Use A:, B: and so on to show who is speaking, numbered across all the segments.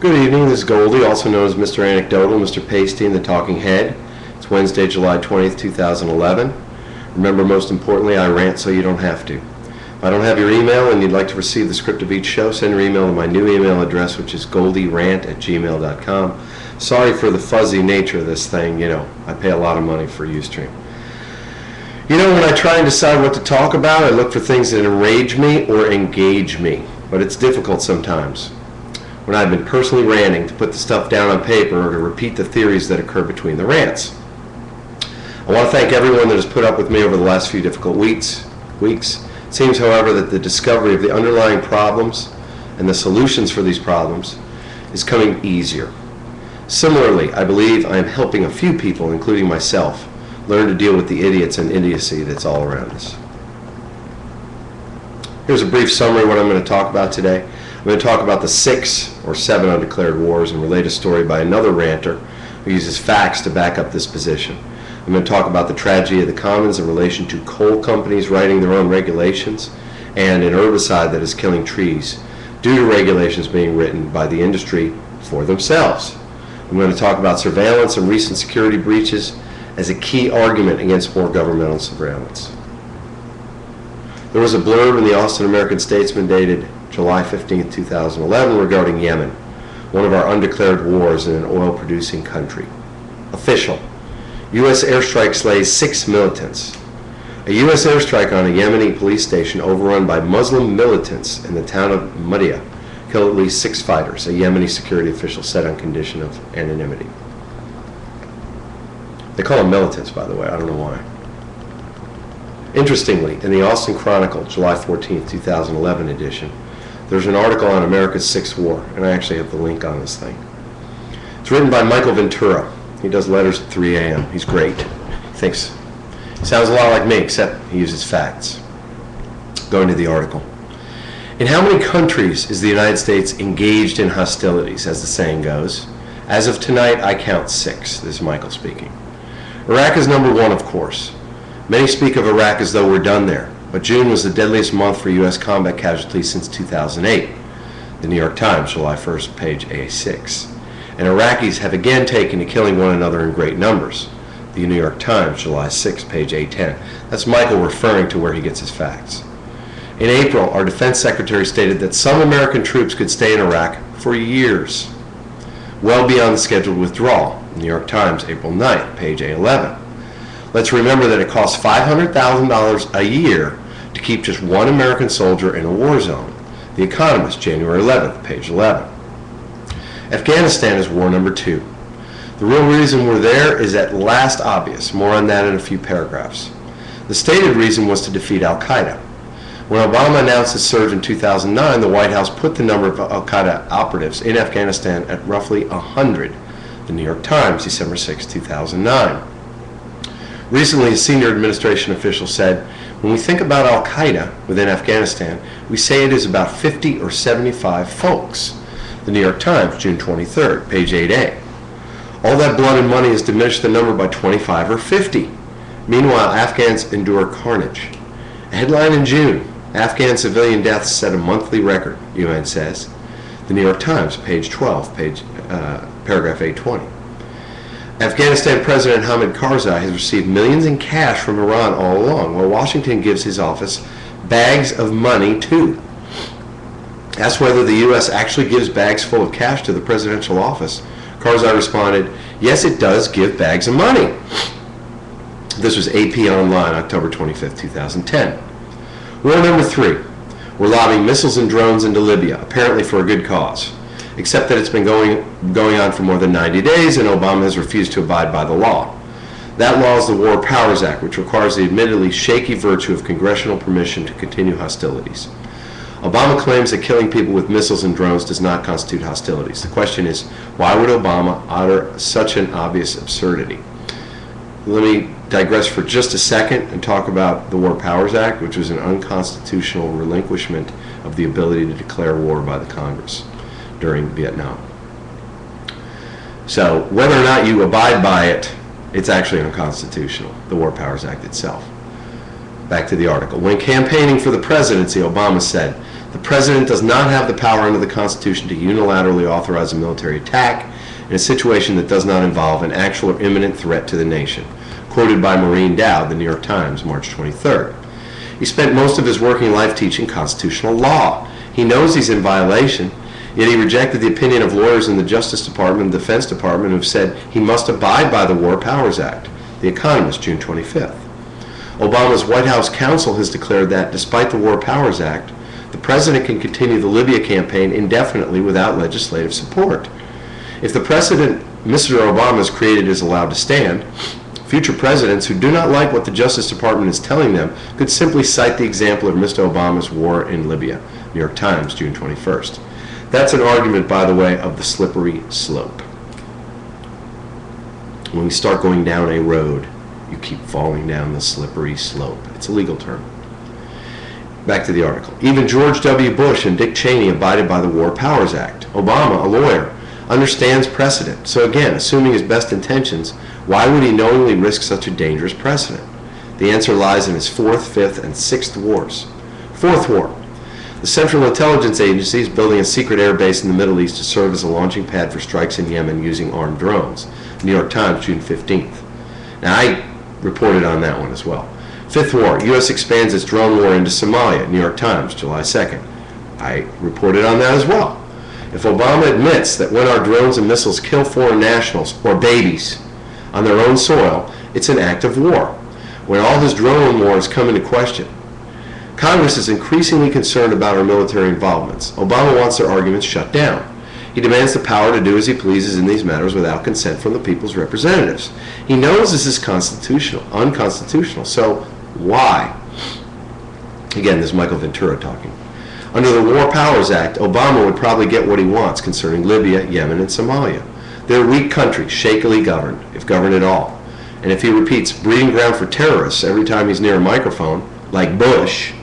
A: Good evening, this is Goldie, also known as Mr. Anecdotal, Mr. Pasty, and the Talking Head. It's Wednesday, July 20th, 2011. Remember, most importantly, I rant so you don't have to. If I don't have your email and you'd like to receive the script of each show, send your email to my new email address, which is goldierant@gmail.com. Sorry for the fuzzy nature of this thing, I pay a lot of money for Ustream. When I try and decide what to talk about, I look for things that enrage me or engage me, but it's difficult sometimes when I've been personally ranting to put the stuff down on paper or to repeat the theories that occur between the rants. I want to thank everyone that has put up with me over the last few difficult weeks. It seems, however, that the discovery of the underlying problems and the solutions for these problems is coming easier. Similarly, I believe I am helping a few people, including myself, learn to deal with the idiots and idiocy that's all around us. Here's a brief summary of what I'm going to talk about today. I'm going to talk about the 6 or 7 undeclared wars and relate a story by another ranter who uses facts to back up this position. I'm going to talk about the tragedy of the commons in relation to coal companies writing their own regulations and an herbicide that is killing trees due to regulations being written by the industry for themselves. I'm going to talk about surveillance and recent security breaches as a key argument against more governmental surveillance. There was a blurb in the Austin American-Statesman dated July 15, 2011 regarding Yemen, one of our undeclared wars in an oil-producing country. Official. U.S. airstrike slays 6 militants. A U.S. airstrike on a Yemeni police station overrun by Muslim militants in the town of Massey killed at least 6 fighters, a Yemeni security official said on condition of anonymity. They call them militants, by the way. I don't know why. Interestingly, in the Austin Chronicle, July 14, 2011 edition, there's an article on America's Sixth War, and I actually have the link on this thing. It's written by Michael Ventura. He does letters at 3 a.m. He's great. He sounds a lot like me, except he uses facts. Going to the article. In how many countries is the United States engaged in hostilities, as the saying goes? As of tonight, I count 6. This is Michael speaking. Iraq is number 1, of course. Many speak of Iraq as though we're done there, but June was the deadliest month for U.S. combat casualties since 2008. The New York Times, July 1st, page A6. And Iraqis have again taken to killing one another in great numbers. The New York Times, July 6, page A10. That's Michael referring to where he gets his facts. In April, our defense secretary stated that some American troops could stay in Iraq for years, well beyond the scheduled withdrawal. New York Times, April 9th, page A11. Let's remember that it costs $500,000 a year to keep just one American soldier in a war zone. The Economist, January 11th, page 11. Afghanistan is war number 2. The real reason we're there is at last obvious. More on that in a few paragraphs. The stated reason was to defeat al-Qaeda. When Obama announced his surge in 2009, the White House put the number of al-Qaeda operatives in Afghanistan at roughly 100. The New York Times, December 6, 2009. Recently, a senior administration official said, when we think about al-Qaeda within Afghanistan, we say it is about 50 or 75 folks. The New York Times, June 23rd, page 8A. All that blood and money has diminished the number by 25 or 50. Meanwhile, Afghans endure carnage. A headline in June, Afghan civilian deaths set a monthly record, UN says. The New York Times, page 12, paragraph 820. Afghanistan President Hamid Karzai has received millions in cash from Iran all along, while Washington gives his office bags of money too. Asked whether the U.S. actually gives bags full of cash to the presidential office, Karzai responded, yes, it does give bags of money. This was AP Online, October 25, 2010. War number 3. We're lobbing missiles and drones into Libya, apparently for a good cause, except that it's been going on for more than 90 days and Obama has refused to abide by the law. That law is the War Powers Act, which requires the admittedly shaky virtue of congressional permission to continue hostilities. Obama claims that killing people with missiles and drones does not constitute hostilities. The question is, why would Obama utter such an obvious absurdity? Let me digress for just a second and talk about the War Powers Act, which was an unconstitutional relinquishment of the ability to declare war by the Congress during Vietnam. So whether or not you abide by it, it's actually unconstitutional, the War Powers Act itself. Back to the article. When campaigning for the presidency, Obama said, The President does not have the power under the Constitution to unilaterally authorize a military attack in a situation that does not involve an actual or imminent threat to the nation. Quoted by Maureen Dowd, the New York Times, March 23rd. He spent most of his working life teaching constitutional law. He knows he's in violation, yet he rejected the opinion of lawyers in the Justice Department and Defense Department who have said he must abide by the War Powers Act. The Economist, June 25th. Obama's White House counsel has declared that, despite the War Powers Act, the President can continue the Libya campaign indefinitely without legislative support. If the precedent Mr. Obama has created is allowed to stand, future presidents who do not like what the Justice Department is telling them could simply cite the example of Mr. Obama's war in Libya. New York Times, June 21st. That's an argument, by the way, of the slippery slope. When we start going down a road, you keep falling down the slippery slope. It's a legal term. Back to the article. Even George W. Bush and Dick Cheney abided by the War Powers Act. Obama, a lawyer, understands precedent. So again, assuming his best intentions, why would he knowingly risk such a dangerous precedent? The answer lies in his fourth, fifth, and sixth wars. Fourth war. The Central Intelligence Agency is building a secret air base in the Middle East to serve as a launching pad for strikes in Yemen using armed drones. New York Times, June 15th. Now, I reported on that one as well. Fifth war. U.S. expands its drone war into Somalia. New York Times, July 2nd. I reported on that as well. If Obama admits that when our drones and missiles kill foreign nationals or babies on their own soil, it's an act of war. When all his drone wars come into question, Congress is increasingly concerned about our military involvements. Obama wants their arguments shut down. He demands the power to do as he pleases in these matters without consent from the people's representatives. He knows this is unconstitutional, so why? Again, this is Michael Ventura talking. Under the War Powers Act, Obama would probably get what he wants concerning Libya, Yemen, and Somalia. They're weak countries, shakily governed, if governed at all. And if he repeats breeding ground for terrorists every time he's near a microphone, like Bush,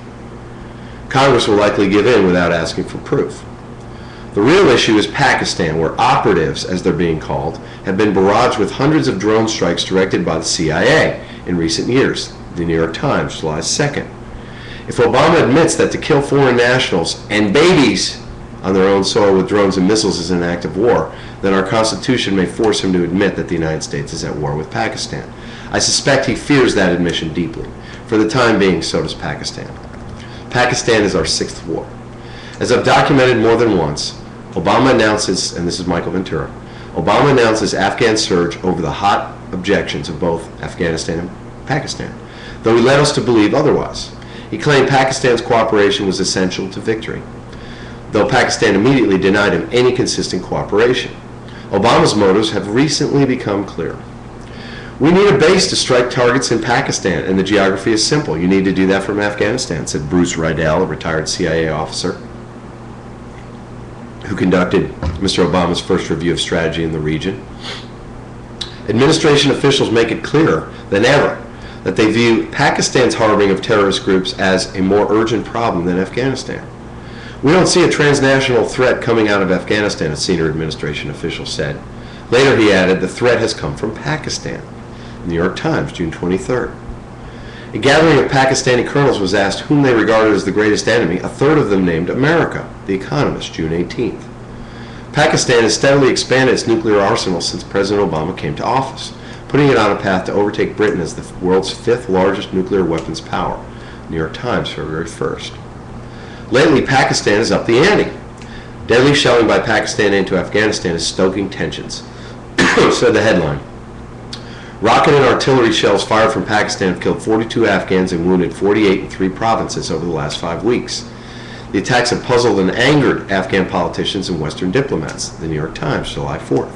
A: Congress will likely give in without asking for proof. The real issue is Pakistan, where operatives, as they're being called, have been barraged with hundreds of drone strikes directed by the CIA in recent years. The New York Times, July 2nd. If Obama admits that to kill foreign nationals and babies on their own soil with drones and missiles is an act of war, then our Constitution may force him to admit that the United States is at war with Pakistan. I suspect he fears that admission deeply. For the time being, so does Pakistan. Pakistan is our sixth war. As I've documented more than once, Obama announces, and this is Michael Ventura, Obama announces Afghan surge over the hot objections of both Afghanistan and Pakistan, though he led us to believe otherwise. He claimed Pakistan's cooperation was essential to victory, though Pakistan immediately denied him any consistent cooperation. Obama's motives have recently become clear. We need a base to strike targets in Pakistan, and the geography is simple. You need to do that from Afghanistan, said Bruce Riedel, a retired CIA officer who conducted Mr. Obama's first review of strategy in the region. Administration officials make it clearer than ever that they view Pakistan's harboring of terrorist groups as a more urgent problem than Afghanistan. We don't see a transnational threat coming out of Afghanistan, a senior administration official said. Later he added, the threat has come from Pakistan. New York Times, June 23rd. A gathering of Pakistani colonels was asked whom they regarded as the greatest enemy. A third of them named America. The Economist, June 18th. Pakistan has steadily expanded its nuclear arsenal since President Obama came to office, putting it on a path to overtake Britain as the world's fifth largest nuclear weapons power. New York Times, February 1st. Lately, Pakistan is up the ante. Deadly shelling by Pakistan into Afghanistan is stoking tensions, said the headline. Rocket and artillery shells fired from Pakistan have killed 42 Afghans and wounded 48 in 3 provinces over the last 5 weeks. The attacks have puzzled and angered Afghan politicians and Western diplomats. The New York Times, July 4th.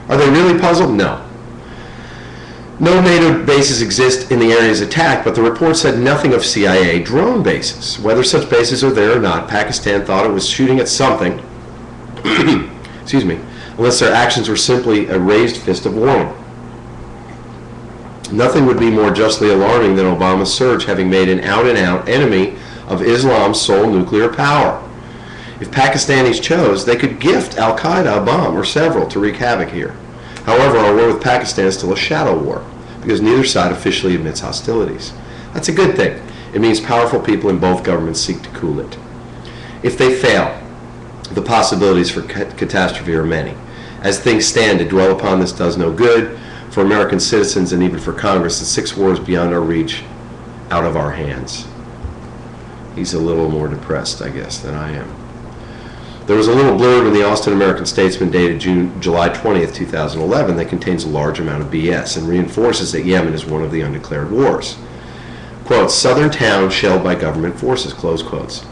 A: Are they really puzzled? No. No NATO bases exist in the areas attacked, but the report said nothing of CIA drone bases. Whether such bases are there or not, Pakistan thought it was shooting at something, excuse me, unless their actions were simply a raised fist of warning. Nothing would be more justly alarming than Obama's surge having made an out-and-out enemy of Islam's sole nuclear power. If Pakistanis chose, they could gift al-Qaeda a bomb or several to wreak havoc here. However, our war with Pakistan is still a shadow war, because neither side officially admits hostilities. That's a good thing. It means powerful people in both governments seek to cool it. If they fail, the possibilities for catastrophe are many. As things stand, to dwell upon this does no good for American citizens and even for Congress. The 6 wars beyond our reach, out of our hands. He's a little more depressed, I guess, than I am. There was a little blurb in the Austin American-Statesman dated July 20th, 2011 that contains a large amount of BS and reinforces that Yemen is one of the undeclared wars. Quote, southern town shelled by government forces, close quotes.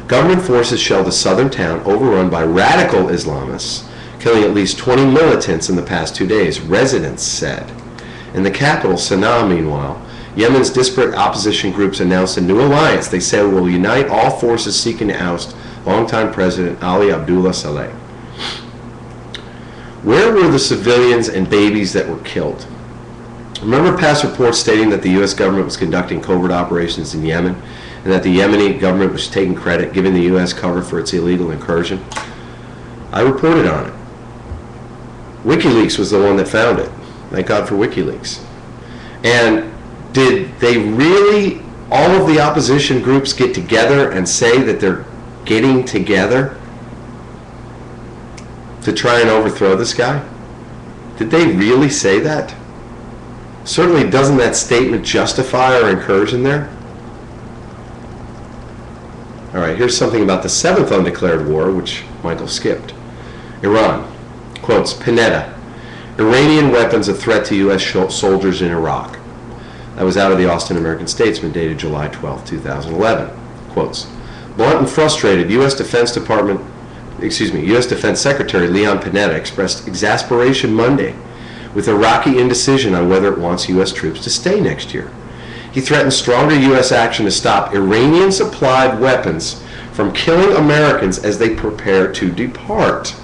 A: Government forces shelled a southern town overrun by radical Islamists, killing at least 20 militants in the past 2 days, residents said. In the capital, Sana'a, meanwhile, Yemen's disparate opposition groups announced a new alliance they said will unite all forces seeking to oust longtime President Ali Abdullah Saleh. Where were the civilians and babies that were killed? Remember past reports stating that the U.S. government was conducting covert operations in Yemen and that the Yemeni government was taking credit, giving the U.S. cover for its illegal incursion? I reported on it. WikiLeaks was the one that found it. Thank God for WikiLeaks. And did they really, all of the opposition groups, get together and say that they're getting together to try and overthrow this guy? Did they really say that? Certainly doesn't that statement justify our incursion there? All right, here's something about the 7th undeclared war, which Michael skipped. Iran. Quotes, Pineda, Iranian weapons a threat to U.S. soldiers in Iraq. That was out of the Austin American-Statesman dated July 12, 2011. Quotes, blunt and frustrated, U.S. Defense Secretary Leon Pineda expressed exasperation Monday with Iraqi indecision on whether it wants U.S. troops to stay next year. He threatened stronger U.S. action to stop Iranian-supplied weapons from killing Americans as they prepare to depart.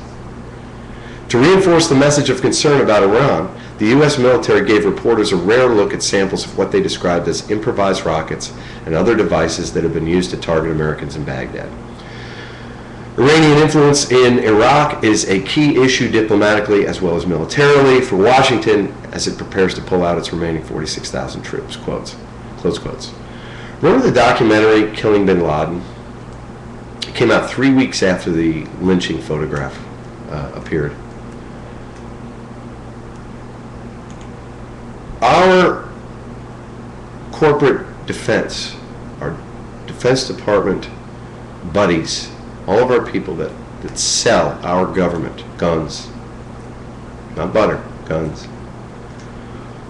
A: To reinforce the message of concern about Iran, the U.S. military gave reporters a rare look at samples of what they described as improvised rockets and other devices that have been used to target Americans in Baghdad. Iranian influence in Iraq is a key issue diplomatically as well as militarily for Washington as it prepares to pull out its remaining 46,000 troops. Quotes, close quotes. Remember the documentary Killing Bin Laden? It came out 3 weeks after the lynching photograph appeared. Our corporate defense, our Defense Department buddies, all of our people that sell our government guns, not butter, guns,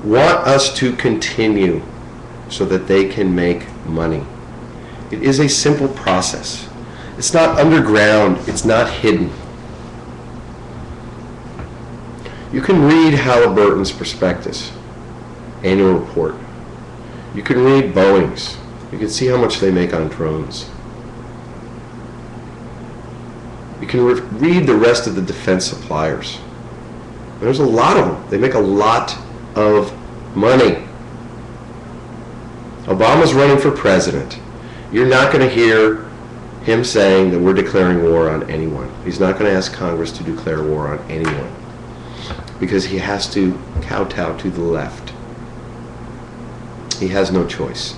A: want us to continue so that they can make money. It is a simple process. It's not underground, it's not hidden. You can read Halliburton's prospectus, annual report. You can read Boeing's. You can see how much they make on drones. You can read the rest of the defense suppliers. There's a lot of them. They make a lot of money. Obama's running for president. You're not going to hear him saying that we're declaring war on anyone. He's not going to ask Congress to declare war on anyone because he has to kowtow to the left. He has no choice.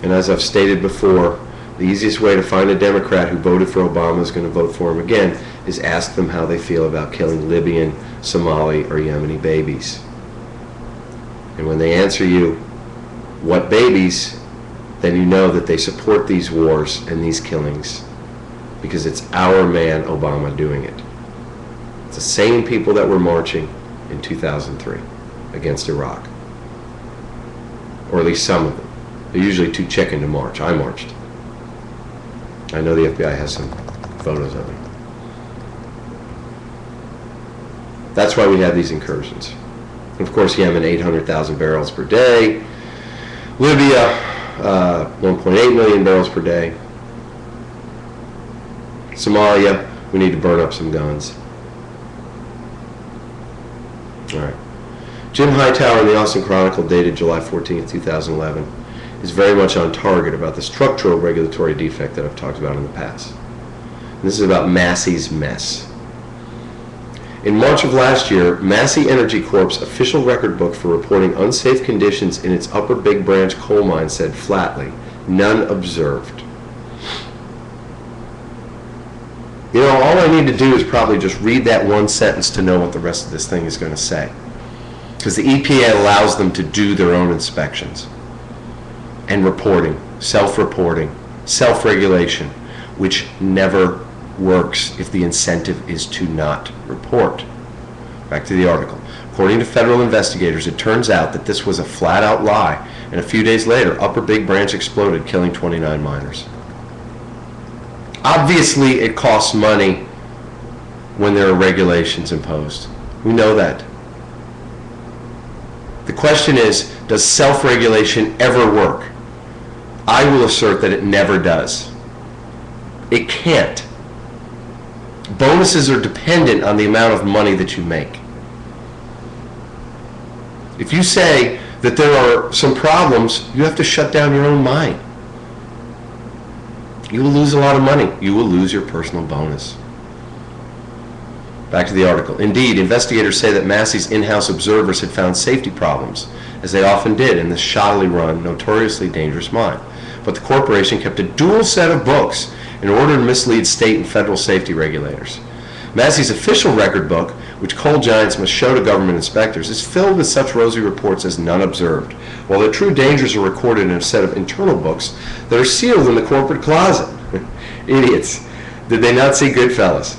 A: And as I've stated before, the easiest way to find a Democrat who voted for Obama is going to vote for him again is ask them how they feel about killing Libyan, Somali, or Yemeni babies. And when they answer you, what babies, then you know that they support these wars and these killings because it's our man Obama doing it. It's the same people that were marching in 2003 against Iraq. Or at least some of them. They're usually too chicken to march. I marched. I know the FBI has some photos of me. That's why we have these incursions. And of course, Yemen, 800,000 barrels per day. Libya, 1.8 million barrels per day. Somalia, we need to burn up some guns. All right. Jim Hightower in the Austin Chronicle, dated July 14, 2011, is very much on target about the structural regulatory defect that I've talked about in the past. And this is about Massey's mess. In March of last year, Massey Energy Corp's official record book for reporting unsafe conditions in its Upper Big Branch coal mine said flatly, none observed. You know, all I need to do is probably just read that one sentence to know what the rest of this thing is going to say. Because the EPA allows them to do their own inspections and reporting, self-reporting, self-regulation, which never works if the incentive is to not report. Back to the article. According to federal investigators, it turns out that this was a flat-out lie, and a few days later, Upper Big Branch exploded, killing 29 miners. Obviously, it costs money when there are regulations imposed. We know that. The question is, does self-regulation ever work? I will assert that it never does. It can't. Bonuses are dependent on the amount of money that you make. If you say that there are some problems, you have to shut down your own mine. You will lose a lot of money. You will lose your personal bonus. Back to the article. Indeed, investigators say that Massey's in-house observers had found safety problems, as they often did in this shoddily run, notoriously dangerous mine. But the corporation kept a dual set of books in order to mislead state and federal safety regulators. Massey's official record book, which coal giants must show to government inspectors, is filled with such rosy reports as none observed, while the true dangers are recorded in a set of internal books that are sealed in the corporate closet. Idiots. Did they not see Goodfellas?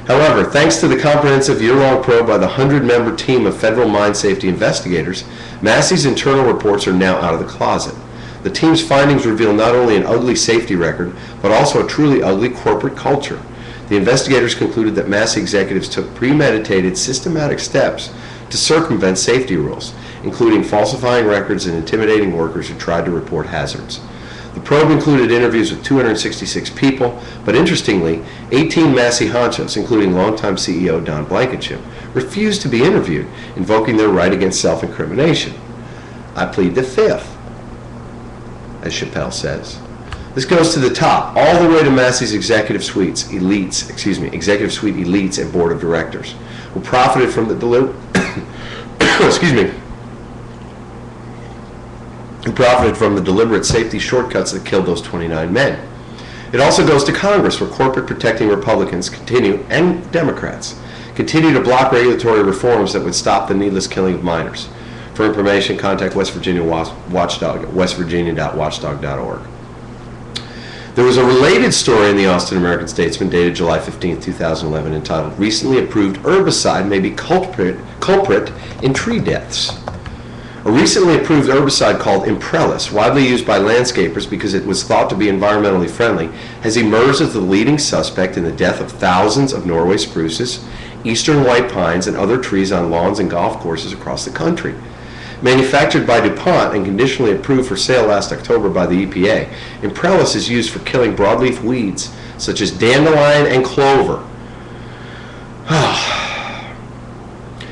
A: However, thanks to the comprehensive year-long probe by the 100-member team of federal mine safety investigators, Massey's internal reports are now out of the closet. The team's findings reveal not only an ugly safety record, but also a truly ugly corporate culture. The investigators concluded that Massey executives took premeditated, systematic steps to circumvent safety rules, including falsifying records and intimidating workers who tried to report hazards. The probe included interviews with 266 people, but interestingly, 18 Massey honchos, including longtime CEO Don Blankenship, refused to be interviewed, invoking their right against self-incrimination. I plead the fifth, as Chappelle says. This goes to the top, all the way to Massey's executive suite elites and board of directors, who profited from the deliberate safety shortcuts that killed those 29 men. It also goes to Congress, where corporate protecting Republicans and Democrats continue to block regulatory reforms that would stop the needless killing of miners. For information, contact West Virginia Watchdog at westvirginia.watchdog.org. There was a related story in the Austin American-Statesman dated July 15, 2011, entitled, "Recently Approved Herbicide May Be Culprit in Tree Deaths." A recently approved herbicide called Imprellis, widely used by landscapers because it was thought to be environmentally friendly, has emerged as the leading suspect in the death of thousands of Norway spruces, eastern white pines, and other trees on lawns and golf courses across the country. Manufactured by DuPont and conditionally approved for sale last October by the EPA, Imprellis is used for killing broadleaf weeds such as dandelion and clover,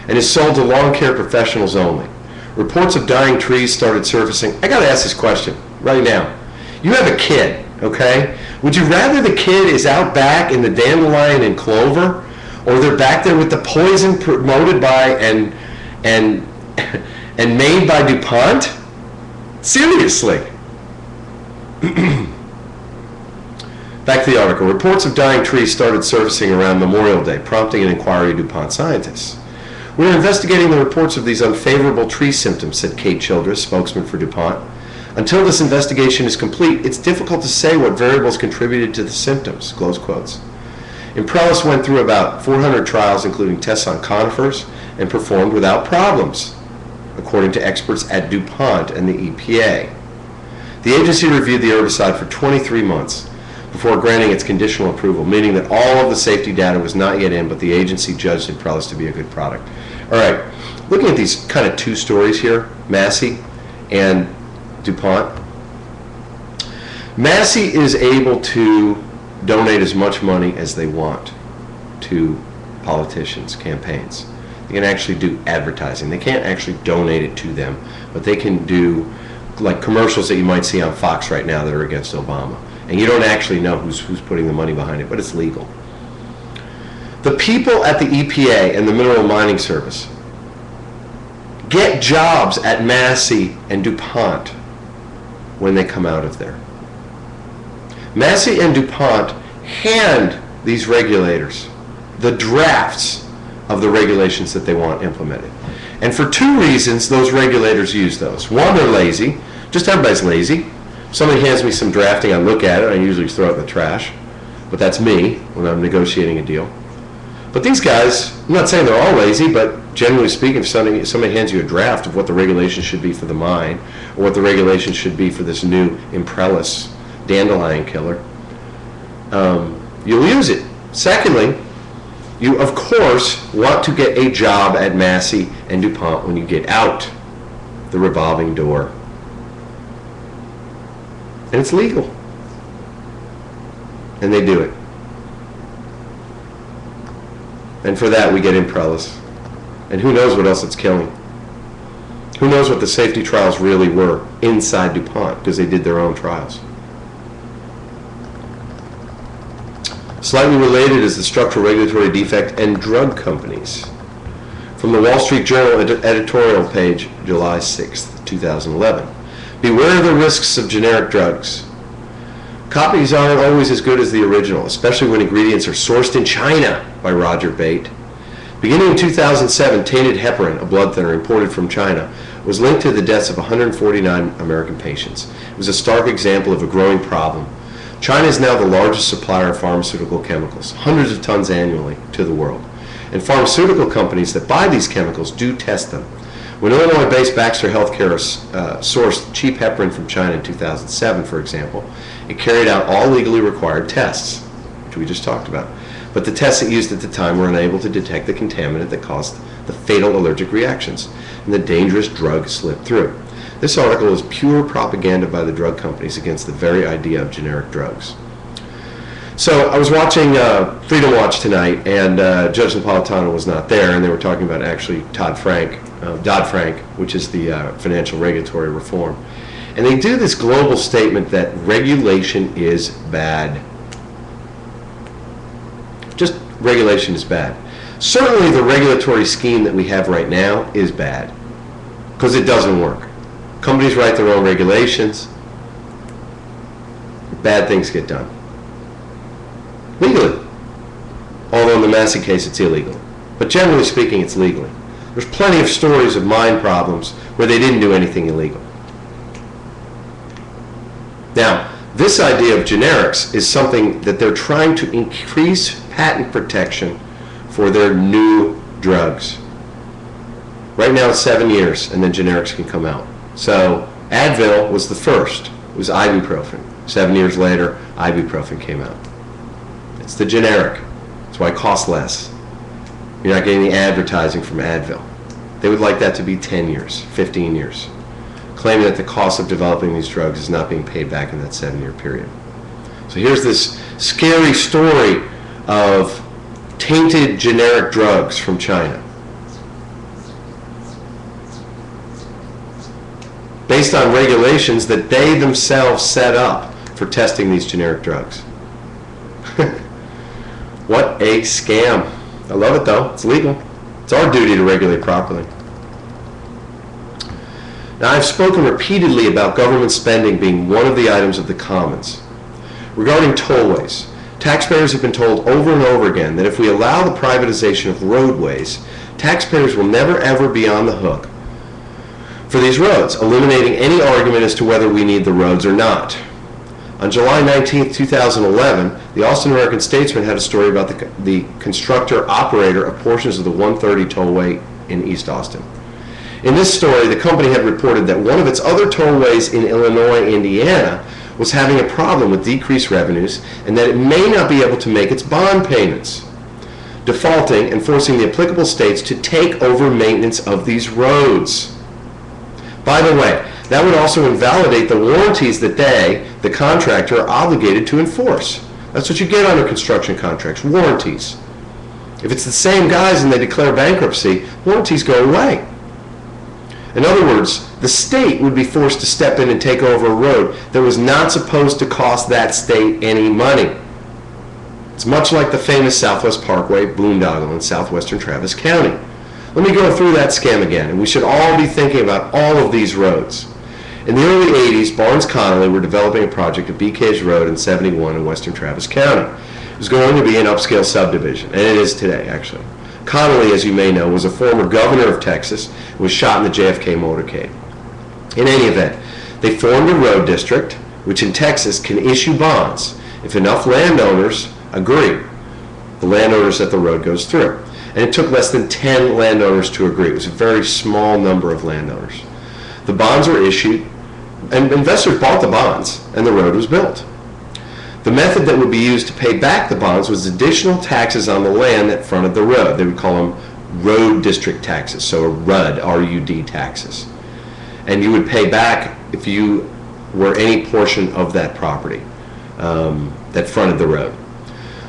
A: and is sold to lawn care professionals only. Reports of dying trees started surfacing. I got to ask this question right now. You have a kid, okay? Would you rather the kid is out back in the dandelion and clover, or they're back there with the poison promoted by and made by DuPont? Seriously. Back to the article. Reports of dying trees started surfacing around Memorial Day, prompting an inquiry of DuPont scientists. "We're investigating the reports of these unfavorable tree symptoms," said Kate Childress, spokesman for DuPont. "Until this investigation is complete, it's difficult to say what variables contributed to the symptoms," close quotes. Imprellis went through about 400 trials, including tests on conifers, and performed without problems, according to experts at DuPont and the EPA. The agency reviewed the herbicide for 23 months before granting its conditional approval, meaning that all of the safety data was not yet in, but the agency judged Imprellis to be a good product. All right, looking at these kind of two stories here, Massey and DuPont. Massey is able to donate as much money as they want to politicians' campaigns. They can actually do advertising. They can't actually donate it to them, but they can do like commercials that you might see on Fox right now that are against Obama. And you don't actually know who's putting the money behind it, but it's legal. The people at the EPA and the Mineral Mining Service get jobs at Massey and DuPont when they come out of there. Massey and DuPont hand these regulators the drafts of the regulations that they want implemented. And for two reasons, those regulators use those. One, they're lazy. Just everybody's lazy. If somebody hands me some drafting, I look at it, I usually throw it in the trash. But that's me when I'm negotiating a deal. But these guys, I'm not saying they're all lazy, but generally speaking, if somebody hands you a draft of what the regulations should be for the mine, or what the regulations should be for this new Imprellis dandelion killer, you'll use it. Secondly, you, of course, want to get a job at Massey and DuPont when you get out the revolving door. And it's legal. And they do it. And for that, we get Imprellis. And who knows what else it's killing. Who knows what the safety trials really were inside DuPont, because they did their own trials. Slightly related is the structural regulatory defect and drug companies. From the Wall Street Journal editorial page, July 6th, 2011. Beware the risks of generic drugs. Copies aren't always as good as the original, especially when ingredients are sourced in China, by Roger Bate. Beginning in 2007, tainted heparin, a blood thinner imported from China, was linked to the deaths of 149 American patients. It was a stark example of a growing problem. China is now the largest supplier of pharmaceutical chemicals, hundreds of tons annually, to the world. And pharmaceutical companies that buy these chemicals do test them. When Illinois-based Baxter Healthcare sourced cheap heparin from China in 2007, for example, it carried out all legally required tests, which we just talked about. But the tests it used at the time were unable to detect the contaminant that caused the fatal allergic reactions, and the dangerous drug slipped through. This article is pure propaganda by the drug companies against the very idea of generic drugs. So I was watching Freedom Watch tonight, and Judge Napolitano was not there, and they were talking about actually Dodd-Frank, which is the financial regulatory reform. And they do this global statement that regulation is bad. Just regulation is bad. Certainly the regulatory scheme that we have right now is bad, because it doesn't work. Companies write their own regulations. Bad things get done. Legally. Although in the Massey case it's illegal. But generally speaking, it's legally. There's plenty of stories of mine problems where they didn't do anything illegal. Now, this idea of generics is something that they're trying to increase patent protection for their new drugs. Right now it's 7 years, and then generics can come out. So Advil was the first. It was ibuprofen. 7 years later, ibuprofen came out. It's the generic. That's why it costs less. You're not getting the advertising from Advil. They would like that to be 10 years, 15 years, claiming that the cost of developing these drugs is not being paid back in that 7-year period. So here's this scary story of tainted generic drugs from China, based on regulations that they themselves set up for testing these generic drugs. What a scam. I love it though. It's legal. It's our duty to regulate properly. Now, I've spoken repeatedly about government spending being one of the items of the Commons. Regarding tollways, taxpayers have been told over and over again that if we allow the privatization of roadways, taxpayers will never ever be on the hook for these roads, eliminating any argument as to whether we need the roads or not. On July 19, 2011, the Austin American-Statesman had a story about the constructor-operator of portions of the 130 tollway in East Austin. In this story, the company had reported that one of its other tollways in Illinois, Indiana, was having a problem with decreased revenues and that it may not be able to make its bond payments, defaulting and forcing the applicable states to take over maintenance of these roads. By the way, that would also invalidate the warranties that they, the contractor, are obligated to enforce. That's what you get under construction contracts, warranties. If it's the same guys and they declare bankruptcy, warranties go away. In other words, the state would be forced to step in and take over a road that was not supposed to cost that state any money. It's much like the famous Southwest Parkway boondoggle in southwestern Travis County. Let me go through that scam again, and we should all be thinking about all of these roads. In the early 80s, Barnes Connolly were developing a project at BK's Road in 71 in western Travis County. It was going to be an upscale subdivision, and it is today, actually. Connolly, as you may know, was a former governor of Texas and was shot in the JFK motorcade. In any event, they formed a road district, which in Texas can issue bonds if enough landowners agree, the landowners that the road goes through. And it took less than 10 landowners to agree. It was a very small number of landowners. The bonds were issued, and investors bought the bonds, and the road was built. The method that would be used to pay back the bonds was additional taxes on the land that fronted the road. They would call them road district taxes, so RUD, R-U-D taxes. And you would pay back if you were any portion of that property that fronted the road.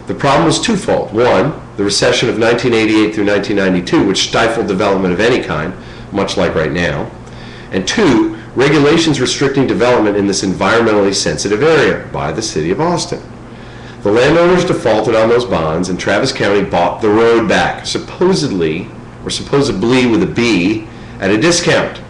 A: The problem was twofold. One, the recession of 1988 through 1992, which stifled development of any kind, much like right now. And two, regulations restricting development in this environmentally sensitive area by the city of Austin. The landowners defaulted on those bonds, and Travis County bought the road back, supposedly, or supposedly with a B, at a discount.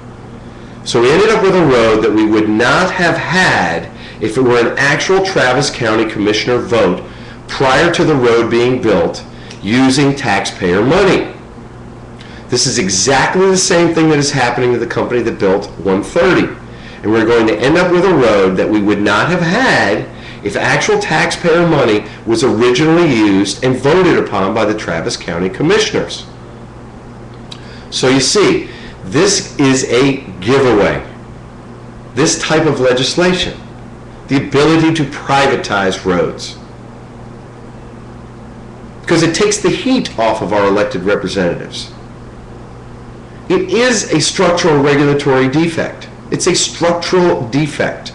A: So we ended up with a road that we would not have had if it were an actual Travis County Commissioner vote prior to the road being built using taxpayer money. This is exactly the same thing that is happening to the company that built 130. And we're going to end up with a road that we would not have had if actual taxpayer money was originally used and voted upon by the Travis County Commissioners. So you see, this is a giveaway. This type of legislation, the ability to privatize roads, because it takes the heat off of our elected representatives. It is a structural regulatory defect. It's a structural defect.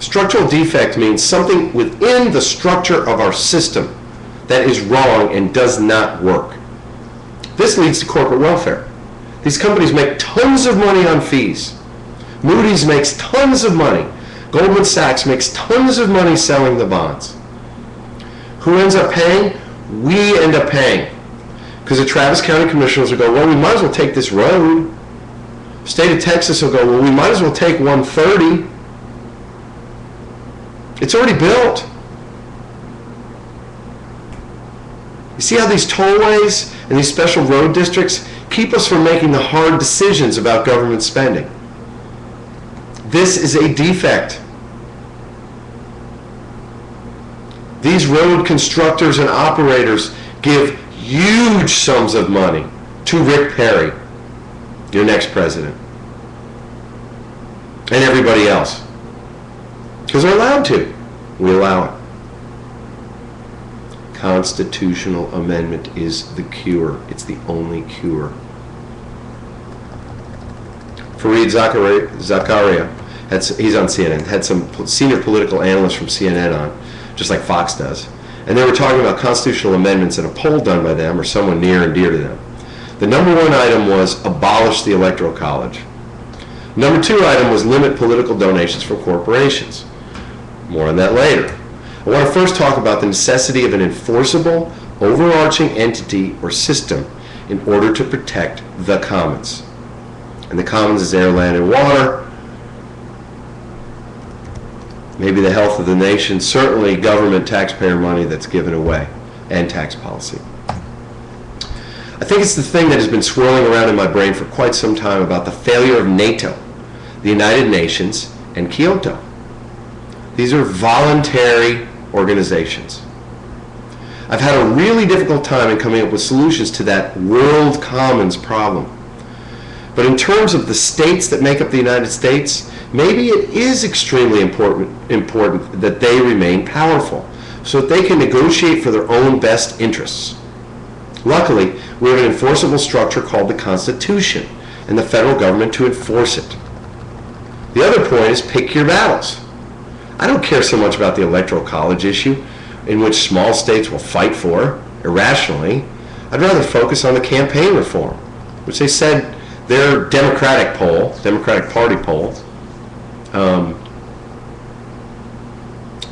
A: Structural defect means something within the structure of our system that is wrong and does not work. This leads to corporate welfare. These companies make tons of money on fees. Moody's makes tons of money. Goldman Sachs makes tons of money selling the bonds. Who ends up paying? We end up paying. Because the Travis County Commissioners will go, well, we might as well take this road. State of Texas will go, well, we might as well take 130. It's already built. You see how these tollways and these special road districts keep us from making the hard decisions about government spending? This is a defect. These road constructors and operators give huge sums of money to Rick Perry, your next president, and everybody else. Because they're allowed to. We allow it. Constitutional amendment is the cure. It's the only cure. Fareed Zakaria, he's on CNN, had some senior political analysts from CNN on, just like Fox does. And they were talking about constitutional amendments in a poll done by them or someone near and dear to them. The number one item was abolish the Electoral College. Number two item was limit political donations from corporations. More on that later. I want to first talk about the necessity of an enforceable, overarching entity or system in order to protect the commons. And the commons is air, land, and water. Maybe the health of the nation, certainly government taxpayer money that's given away, and tax policy. I think it's the thing that has been swirling around in my brain for quite some time about the failure of NATO, the United Nations, and Kyoto. These are voluntary organizations. I've had a really difficult time in coming up with solutions to that world commons problem. But in terms of the states that make up the United States, maybe it is extremely important that they remain powerful so that they can negotiate for their own best interests. Luckily, we have an enforceable structure called the Constitution and the federal government to enforce it. The other point is pick your battles. I don't care so much about the Electoral College issue, in which small states will fight for irrationally. I'd rather focus on the campaign reform, which they said their Democratic Party poll,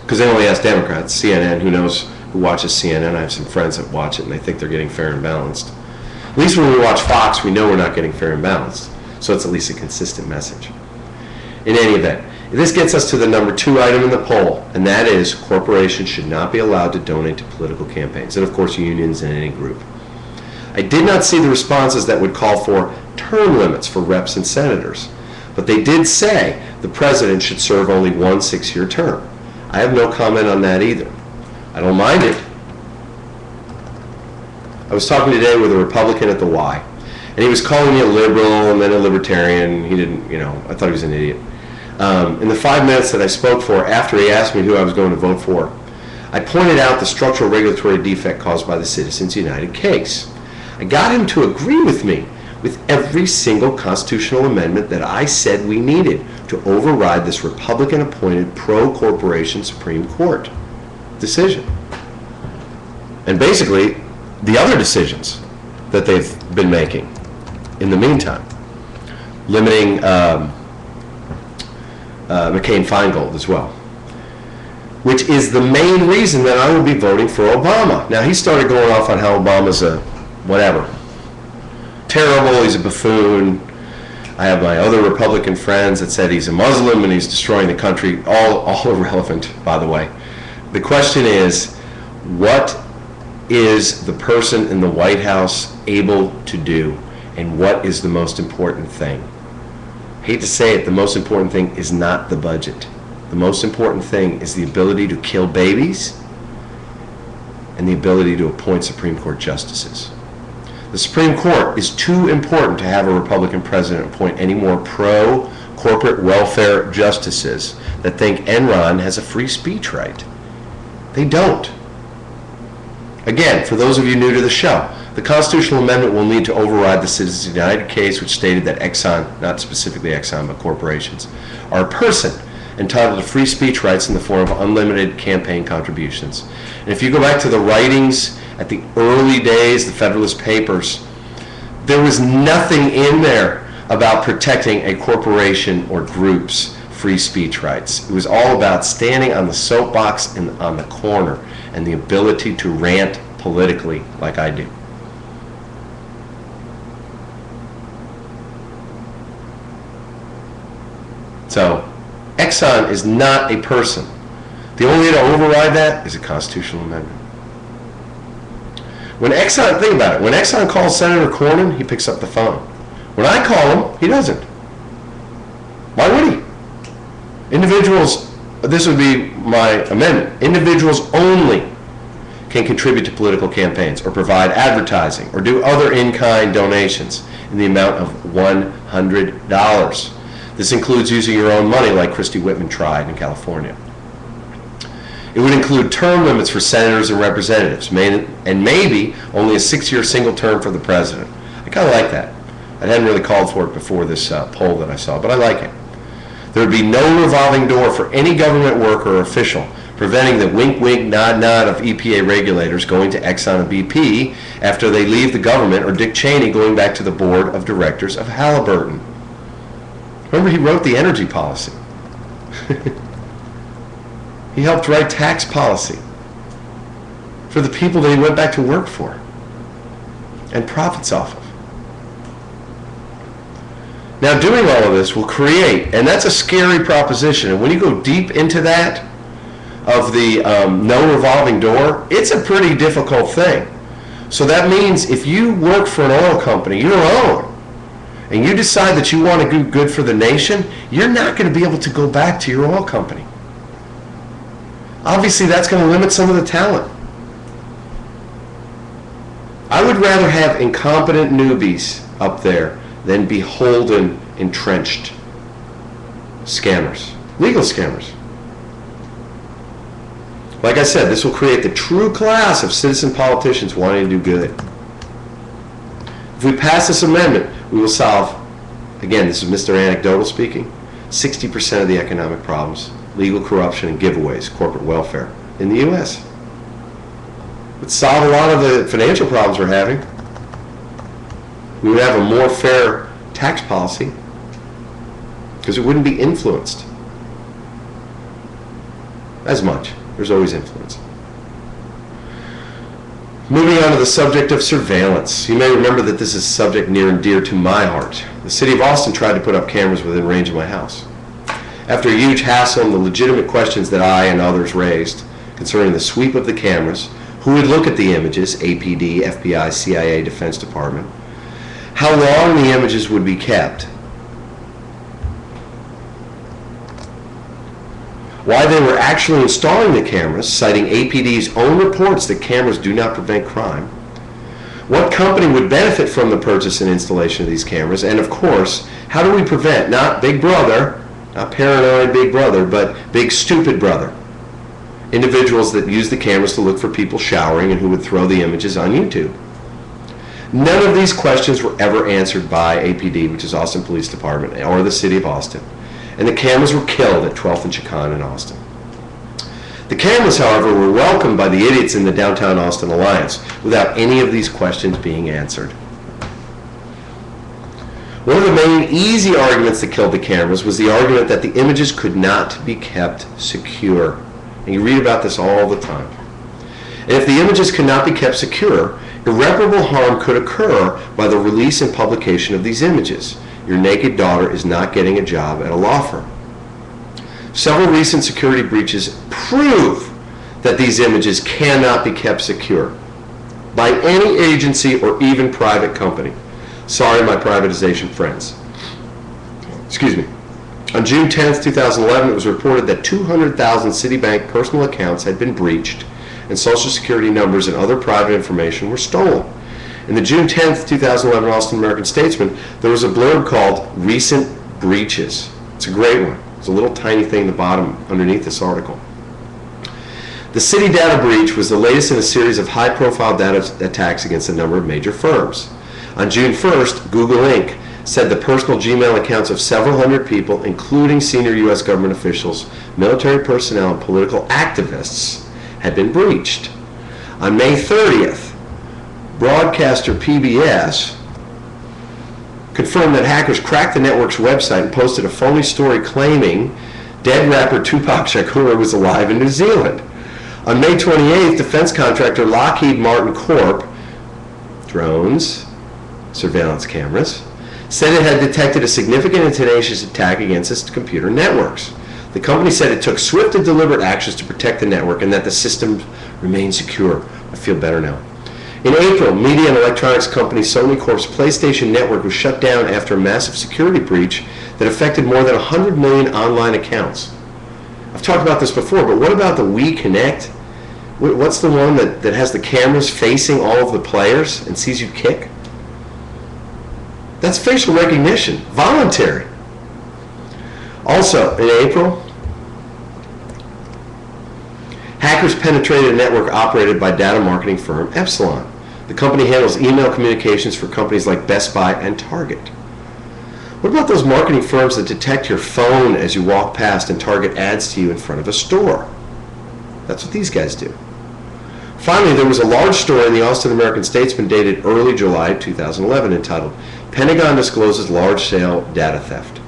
A: because they only ask Democrats. CNN, who knows who watches CNN? I have some friends that watch it and they think they're getting fair and balanced. At least when we watch Fox, we know we're not getting fair and balanced. So it's at least a consistent message. In any event, This gets us to the number 2 item in the poll, and that is corporations should not be allowed to donate to political campaigns, and of course unions and any group. I did not see the responses that would call for term limits for reps and senators, but they did say the president should serve only one 6-year term. I have no comment on that either. I don't mind it. I was talking today with a Republican at the Y, and he was calling me a liberal and then a libertarian. He didn't, I thought he was an idiot. In the 5 minutes that I spoke for after he asked me who I was going to vote for, I pointed out the structural regulatory defect caused by the Citizens United case. I got him to agree with me with every single constitutional amendment that I said we needed to override this Republican-appointed pro-corporation Supreme Court decision. And basically, the other decisions that they've been making in the meantime, limiting McCain-Feingold as well, which is the main reason that I will be voting for Obama. Now, he started going off on how Obama's a whatever, terrible, he's a buffoon. I have my other Republican friends that said he's a Muslim and he's destroying the country. All irrelevant, by the way. The question is, what is the person in the White House able to do, and what is the most important thing? I hate to say it, the most important thing is not the budget. The most important thing is the ability to kill babies and the ability to appoint Supreme Court justices. The Supreme Court is too important to have a Republican president appoint any more pro-corporate welfare justices that think Enron has a free speech right. They don't. Again, for those of you new to the show, the constitutional amendment will need to override the Citizens United case, which stated that Exxon, not specifically Exxon, but corporations, are a person entitled to free speech rights in the form of unlimited campaign contributions. And if you go back to the writings at the early days, the Federalist Papers, there was nothing in there about protecting a corporation or group's free speech rights. It was all about standing on the soapbox and on the corner and the ability to rant politically like I do. So, Exxon is not a person. The only way to override that is a constitutional amendment. When Exxon, think about it, when Exxon calls Senator Cornyn, he picks up the phone. When I call him, he doesn't. Why would he? Individuals, this would be my amendment, individuals only can contribute to political campaigns or provide advertising or do other in-kind donations in the amount of $100. This includes using your own money like Christy Whitman tried in California. It would include term limits for senators and representatives, and maybe only a 6-year single term for the president. I kind of like that. I hadn't really called for it before this poll that I saw, but I like it. There would be no revolving door for any government worker or official preventing the wink, wink, nod, nod of EPA regulators going to Exxon and BP after they leave the government, or Dick Cheney going back to the board of directors of Halliburton. Remember, he wrote the energy policy. He helped write tax policy for the people that he went back to work for and profits off of. Now, doing all of this will create, and that's a scary proposition, and when you go deep into that, of the no revolving door, it's a pretty difficult thing. So that means if you work for an oil company, your own, and you decide that you want to do good for the nation, you're not going to be able to go back to your oil company. Obviously, that's going to limit some of the talent. I would rather have incompetent newbies up there than beholden, entrenched scammers, legal scammers. Like I said, this will create the true class of citizen politicians wanting to do good. If we pass this amendment, we will solve, again, this is Mr. Anecdotal speaking, 60% of the economic problems, legal corruption and giveaways, corporate welfare in the U.S. It would solve a lot of the financial problems we're having. We would have a more fair tax policy because it wouldn't be influenced as much. There's always influence. Moving on to the subject of surveillance. You may remember that this is a subject near and dear to my heart. The city of Austin tried to put up cameras within range of my house. After a huge hassle and the legitimate questions that I and others raised concerning the sweep of the cameras, who would look at the images, APD, FBI, CIA, Defense Department, how long the images would be kept, why they were actually installing the cameras, citing APD's own reports that cameras do not prevent crime, what company would benefit from the purchase and installation of these cameras, and of course, how do we prevent, not Big Brother, not paranoid Big Brother, but Big Stupid Brother, individuals that use the cameras to look for people showering and who would throw the images on YouTube. None of these questions were ever answered by APD, which is Austin Police Department, or the City of Austin. And the cameras were killed at 12th and Chicon in Austin. The cameras, however, were welcomed by the idiots in the Downtown Austin Alliance without any of these questions being answered. One of the main easy arguments that killed the cameras was the argument that the images could not be kept secure. And you read about this all the time. And if the images could not be kept secure, irreparable harm could occur by the release and publication of these images. Your naked daughter is not getting a job at a law firm. Several recent security breaches prove that these images cannot be kept secure by any agency or even private company. Sorry, my privatization friends. Excuse me. On June 10th, 2011, it was reported that 200,000 Citibank personal accounts had been breached and Social Security numbers and other private information were stolen. In the June 10th, 2011 Austin American-Statesman, there was a blurb called Recent Breaches. It's a great one. It's a little tiny thing in the bottom underneath this article. The Citi data breach was the latest in a series of high-profile data attacks against a number of major firms. On June 1st, Google Inc. said the personal Gmail accounts of several hundred people, including senior U.S. government officials, military personnel, and political activists, had been breached. On May 30th, broadcaster PBS confirmed that hackers cracked the network's website and posted a phony story claiming dead rapper Tupac Shakur was alive in New Zealand. On May 28th, defense contractor Lockheed Martin Corp., drones, surveillance cameras, said it had detected a significant and tenacious attack against its computer networks. The company said it took swift and deliberate actions to protect the network and that the system remained secure. I feel better now. In April, media and electronics company Sony Corp's PlayStation network was shut down after a massive security breach that affected more than 100 million online accounts. I've talked about this before, but what about the Wii Connect? What's the one that has the cameras facing all of the players and sees you kick? That's facial recognition, voluntary. Also, in April, hackers penetrated a network operated by data marketing firm Epsilon. The company handles email communications for companies like Best Buy and Target. What about those marketing firms that detect your phone as you walk past and target ads to you in front of a store? That's what these guys do. Finally, there was a large story in the Austin American-Statesman dated early July 2011 entitled, Pentagon Discloses Large-Scale Data Theft.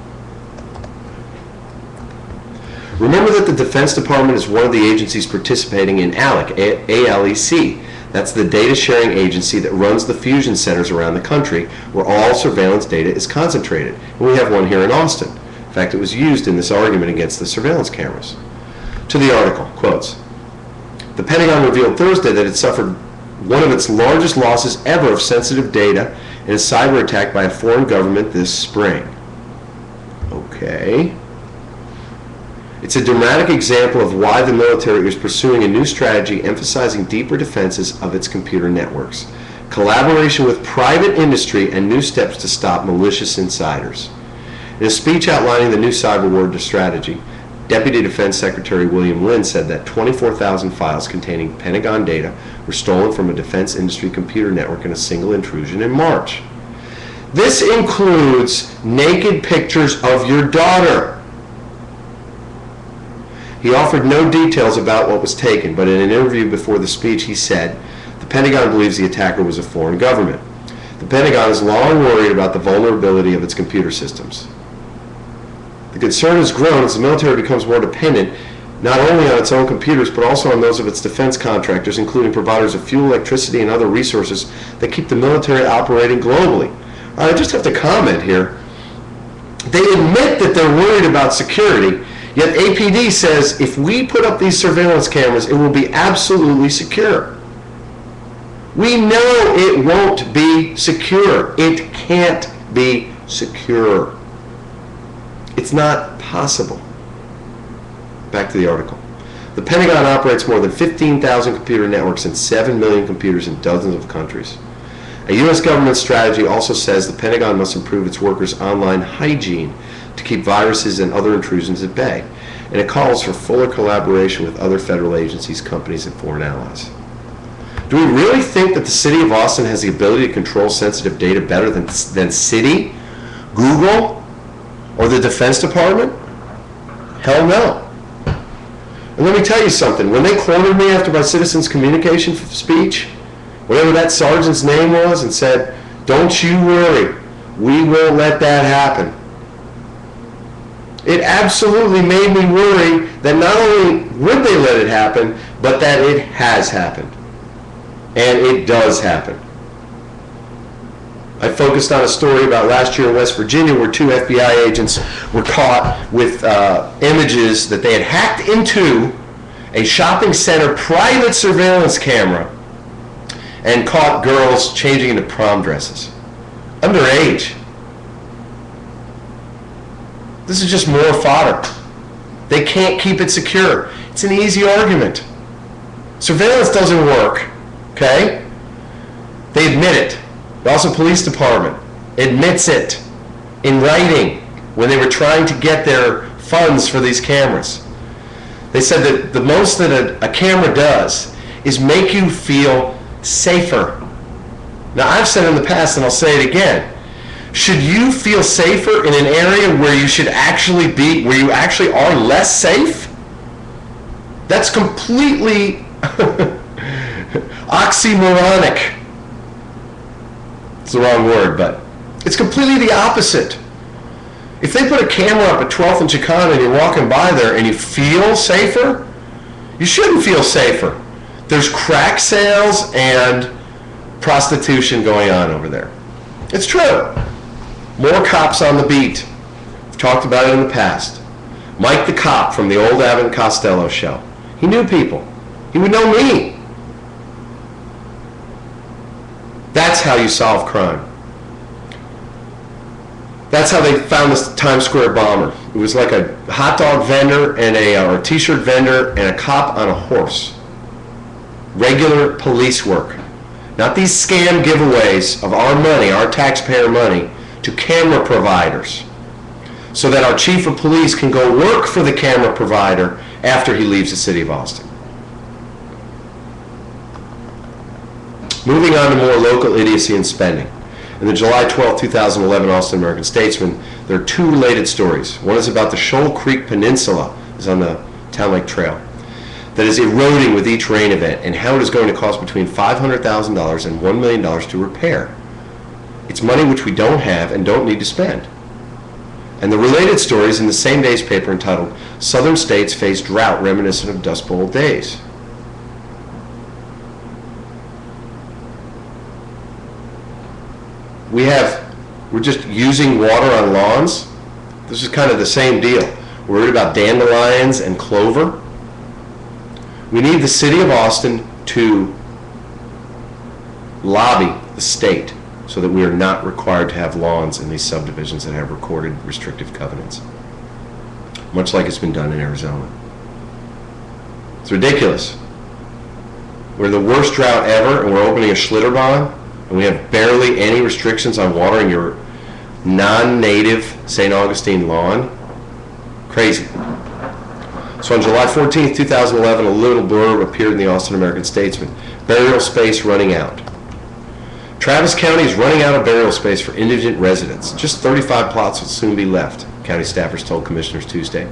A: Remember that the Defense Department is one of the agencies participating in ALEC, A-L-E-C. That's the data sharing agency that runs the fusion centers around the country where all surveillance data is concentrated. And we have one here in Austin. In fact, it was used in this argument against the surveillance cameras. To the article, quotes, the Pentagon revealed Thursday that it suffered one of its largest losses ever of sensitive data in a cyber attack by a foreign government this spring. Okay. It's a dramatic example of why the military is pursuing a new strategy emphasizing deeper defenses of its computer networks, collaboration with private industry, and new steps to stop malicious insiders. In a speech outlining the new cyber war strategy, Deputy Defense Secretary William Lynn said that 24,000 files containing Pentagon data were stolen from a defense industry computer network in a single intrusion in March. This includes naked pictures of your daughter. He offered no details about what was taken, but in an interview before the speech he said, the Pentagon believes the attacker was a foreign government. The Pentagon is long worried about the vulnerability of its computer systems. The concern has grown as the military becomes more dependent not only on its own computers but also on those of its defense contractors, including providers of fuel, electricity, and other resources that keep the military operating globally. I just have to comment here. They admit that they're worried about security, yet APD says if we put up these surveillance cameras, it will be absolutely secure. We know it won't be secure. It can't be secure. It's not possible. Back to the article. The Pentagon operates more than 15,000 computer networks and 7 million computers in dozens of countries. A U.S. government strategy also says the Pentagon must improve its workers' online hygiene to keep viruses and other intrusions at bay, and it calls for fuller collaboration with other federal agencies, companies, and foreign allies. Do we really think that the city of Austin has the ability to control sensitive data better than Citi, Google, or the Defense Department? Hell no. And let me tell you something. When they cornered me after my citizens communication speech, whatever that sergeant's name was, and said, "Don't you worry, we won't let that happen," it absolutely made me worry that not only would they let it happen, but that it has happened. And it does happen. I focused on a story about last year in West Virginia where 2 FBI agents were caught with images that they had hacked into a shopping center private surveillance camera and caught girls changing into prom dresses. Underage. This is just more fodder. They can't keep it secure. It's an easy argument. Surveillance doesn't work, okay? They admit it. The Austin Police Department admits it in writing when they were trying to get their funds for these cameras. They said that the most that a camera does is make you feel safer. Now, I've said in the past, and I'll say it again, should you feel safer in an area where you should actually be, where you actually are less safe? That's completely oxymoronic. It's the wrong word, but it's completely the opposite. If they put a camera up at 12th and Chicana and you're walking by there and you feel safer, you shouldn't feel safer. There's crack sales and prostitution going on over there. It's true. More cops on the beat. We've talked about it in the past. Mike the cop from the old Abbott and Costello show. He knew people. He would know me. That's how you solve crime. That's how they found this Times Square bomber. It was like a hot dog vendor and or a t-shirt vendor and a cop on a horse. Regular police work. Not these scam giveaways of our money, our taxpayer money, to camera providers so that our chief of police can go work for the camera provider after he leaves the city of Austin. Moving on to more local idiocy and spending. In the July 12, 2011 Austin American Statesman, there are 2 related stories. One is about the Shoal Creek Peninsula, is on the Town Lake Trail, that is eroding with each rain event, and how it is going to cost between $500,000 and $1 million to repair. It's money which we don't have and don't need to spend. And the related story is in the same day's paper entitled, "Southern States Face Drought Reminiscent of Dust Bowl Days." We're just using water on lawns. This is kind of the same deal. We're worried about dandelions and clover. We need the city of Austin to lobby the state so that we are not required to have lawns in these subdivisions that have recorded restrictive covenants, much like it's been done in Arizona. It's ridiculous. We're the worst drought ever, and we're opening a Schlitterbahn, and we have barely any restrictions on watering your non-native St. Augustine lawn. Crazy. So on July 14th, 2011, a little blurb appeared in the Austin American Statesman. Burial space running out. Travis County is running out of burial space for indigent residents. Just 35 plots will soon be left, county staffers told commissioners Tuesday.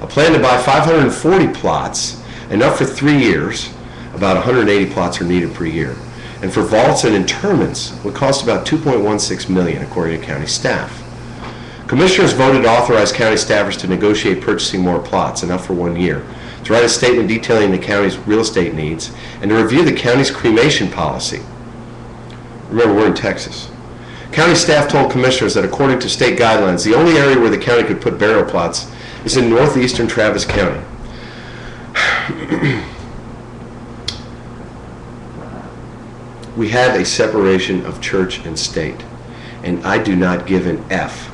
A: A plan to buy 540 plots, enough for 3 years. About 180 plots are needed per year. And for vaults and interments would cost about $2.16 million, according to county staff. Commissioners voted to authorize county staffers to negotiate purchasing more plots, enough for 1 year, to write a statement detailing the county's real estate needs, and to review the county's cremation policy. Remember, we're in Texas. County staff told commissioners that according to state guidelines, the only area where the county could put burial plots is in northeastern Travis County. We have a separation of church and state, and I do not give an F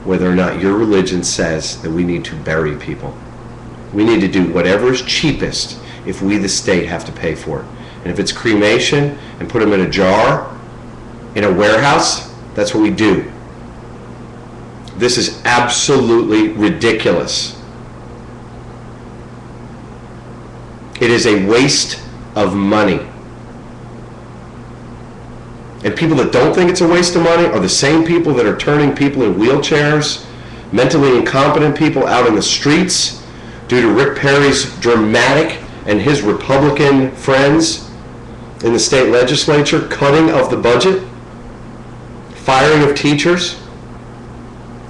A: whether or not your religion says that we need to bury people. We need to do whatever is cheapest if we, the state, have to pay for it. And if it's cremation and put them in a jar in a warehouse, that's what we do. This is absolutely ridiculous. It is a waste of money. And people that don't think it's a waste of money are the same people that are turning people in wheelchairs, mentally incompetent people out in the streets due to Rick Perry's dramatic and his Republican friends in the state legislature cutting of the budget, firing of teachers,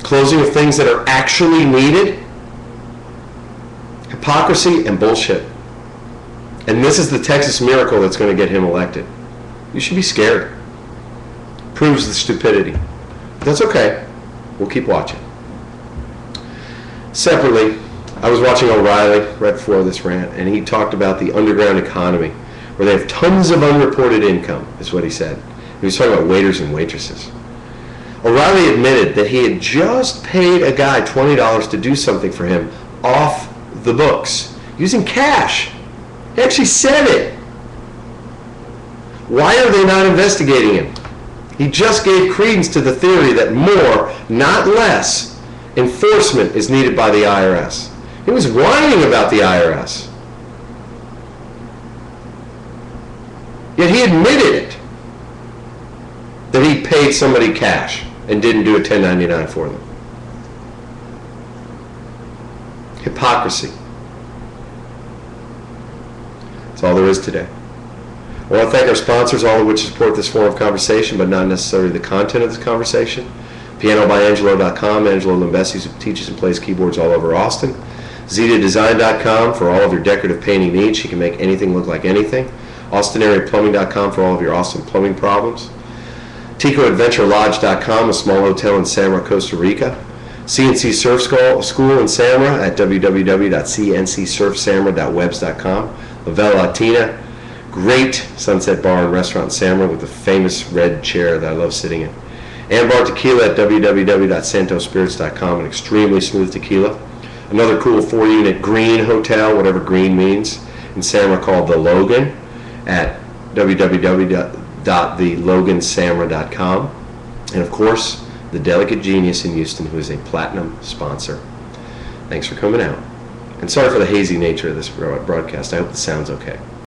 A: closing of things that are actually needed. Hypocrisy and bullshit. And this is the Texas miracle that's going to get him elected. You should be scared. Proves the stupidity. But that's okay. We'll keep watching. Separately, I was watching O'Reilly right before this rant, and he talked about the underground economy, where they have tons of unreported income, is what he said. He was talking about waiters and waitresses. O'Reilly admitted that he had just paid a guy $20 to do something for him off the books, using cash. He actually said it. Why are they not investigating him? He just gave credence to the theory that more, not less, enforcement is needed by the IRS. He was whining about the IRS. Yet he admitted it, that he paid somebody cash and didn't do a 1099 for them. Hypocrisy. That's all there is today. I want to thank our sponsors, all of which support this form of conversation, but not necessarily the content of this conversation. PianoByAngelo.com, Angelo Limbesi, who teaches and plays keyboards all over Austin. ZetaDesign.com for all of your decorative painting needs. She can make anything look like anything. AustinAreaPlumbing.com for all of your Austin plumbing problems. TicoAdventureLodge.com, a small hotel in Samara, Costa Rica. CNC Surf School in Samara at www.cncsurfsamara.webs.com. La Vela Latina, great Sunset Bar and Restaurant in Samara with the famous red chair that I love sitting in. Ambar Tequila at www.santospirits.com, an extremely smooth tequila. Another cool 4-unit green hotel, whatever green means, in Samara called The Logan at www.thelogansamara.com. And of course, The Delicate Genius in Houston, who is a platinum sponsor. Thanks for coming out. And sorry for the hazy nature of this broadcast. I hope the sound's okay.